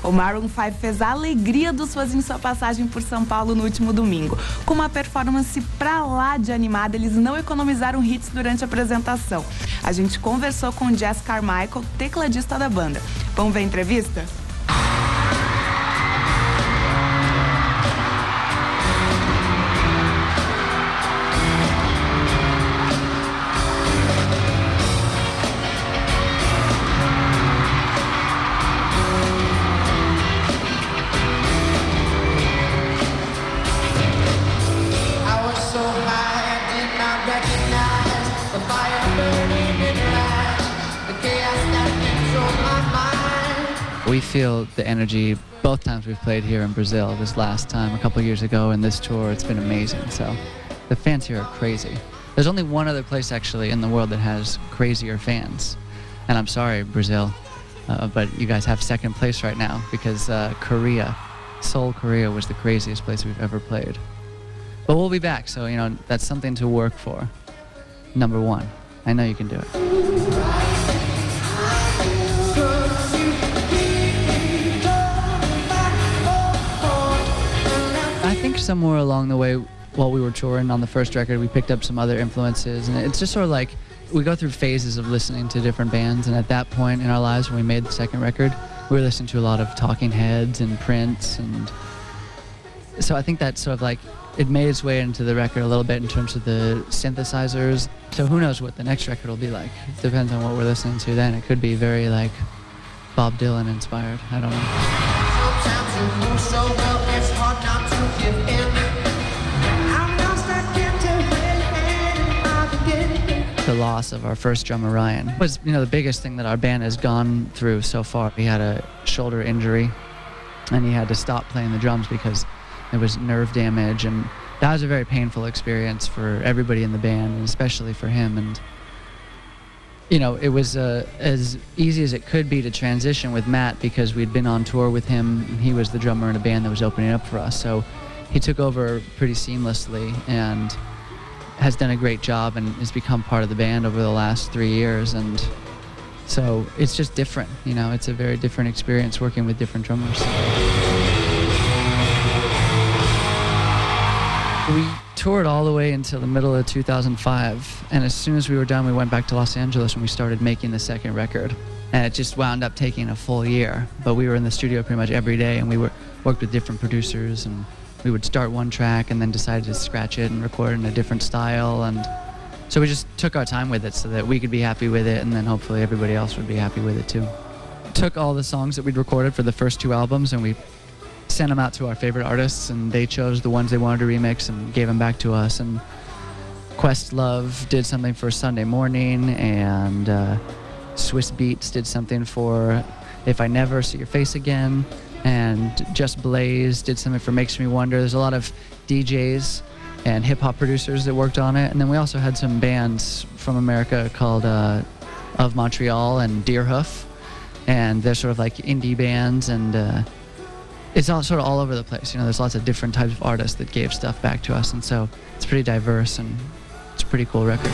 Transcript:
O Maroon 5 fez a alegria dos fãs em sua passagem por São Paulo no último domingo. Com uma performance pra lá de animada, eles não economizaram hits durante a apresentação. A gente conversou com o Jess Carmichael, tecladista da banda. Vamos ver a entrevista? We feel the energy both times we've played here in Brazil. This last time, a couple years ago, and this tour, it's been amazing. So the fans here are crazy. There's only one other place actually in the world that has crazier fans. And I'm sorry, Brazil, but you guys have second place right now because Korea, Seoul, Korea was the craziest place we've ever played. But we'll be back, so you know that's something to work for. Number one. I know you can do it. I think somewhere along the way, while we were touring on the first record, we picked up some other influences, and it's just sort of like we go through phases of listening to different bands, and at that point in our lives when we made the second record, we were listening to a lot of Talking Heads and Prince, and so I think that sort of like it made its way into the record a little bit in terms of the synthesizers. So who knows what the next record will be like. It depends on what we're listening to then. It could be very like Bob Dylan inspired. I don't know. Sometimes you move so well, it's hard not to give in. I'm lost, I can't tell where to begin. The loss of our first drummer, Ryan, was, you know, the biggest thing that our band has gone through so far. He had a shoulder injury and he had to stop playing the drums because there was nerve damage, and that was a very painful experience for everybody in the band, and especially for him. And you know, it was as easy as it could be to transition with Matt because we'd been on tour with him, and he was the drummer in a band that was opening up for us. So he took over pretty seamlessly and has done a great job and has become part of the band over the last 3 years. And so it's just different, you know, it's a very different experience working with different drummers. We toured all the way until the middle of 2005, and as soon as we were done, we went back to Los Angeles and we started making the second record. And it just wound up taking a full year, but we were in the studio pretty much every day, and we worked with different producers, and we would start one track and then decided to scratch it and record it in a different style. And so we just took our time with it so that we could be happy with it, and then hopefully everybody else would be happy with it too. Took all the songs that we'd recorded for the first 2 albums, and we sent them out to our favorite artists, and they chose the ones they wanted to remix and gave them back to us. And Questlove did something for Sunday Morning, and Swiss Beats did something for If I Never See Your Face Again, and Just Blaze did something for Makes Me Wonder. There's a lot of DJs and hip-hop producers that worked on it, and then we also had some bands from America called Of Montreal and Deerhoof, and they're sort of like indie bands, and it's all sort of all over the place. You know, there's lots of different types of artists that gave stuff back to us, and so it's pretty diverse, and it's a pretty cool record.